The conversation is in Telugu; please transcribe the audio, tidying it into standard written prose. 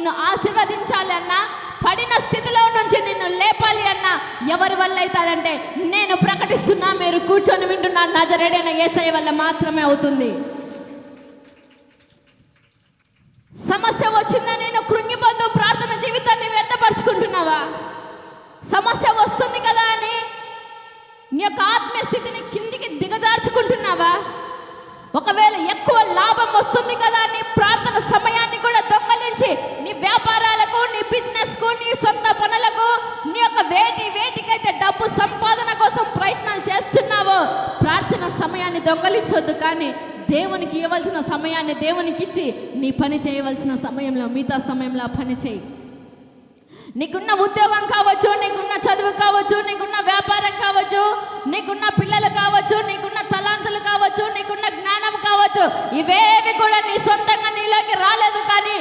నిన్ను ఆశీర్వదించాలి అన్నా, పడిన స్థితిలో నుంచి నిన్ను లేపాలి అన్నా ఎవరి వల్ల అవుతుందంటే నేను ప్రకటిస్తున్నా, మీరు కూర్చొని వింటున్నా, నజరేయుడైన యేసయ్య వల్ల మాత్రమే అవుతుంది. సమస్య వచ్చిందని నేను కృంగిపోతూ ప్రార్థన జీవితాన్ని వ్యర్థపరుచుకుంటున్నావా? సమస్య వస్తుంది కదా అని నీ యొక్క ఆత్మీయ స్థితిని కిందికి దిగజార్చుకుంటున్నావా? ఒకవేళ ఎక్కువ లాభం వస్తుంది కదా అని ప్రార్థన సమయాన్ని కూడా దొంగలించి నీ వ్యాపారాలకు, నీ బిజినెస్కు, నీ సొంత పనులకు, నీ యొక్క వేటికైతే డబ్బు సంపాదన కోసం ప్రయత్నాలు చేస్తున్నావో ప్రార్థన సమయాన్ని దొంగలించొద్దు. కానీ దేవునికి ఇవ్వాల్సిన సమయాన్ని దేవునికి ఇచ్చి నీ పని చేయవలసిన సమయంలో, మిగతా సమయంలో పని చేయి. నీకున్న ఉద్యోగం కావచ్చు, నీకున్న చదువు కావచ్చు, నీకున్న వ్యాపారం కావచ్చు, నీకున్న పిల్లలు కావచ్చు, నీకున్న తలాంతులు కావచ్చు, నీకున్న జ్ఞానం కావచ్చు, ఇవేవి కూడా నీ సొంతంగా నీలోకి రాలేదు. కానీ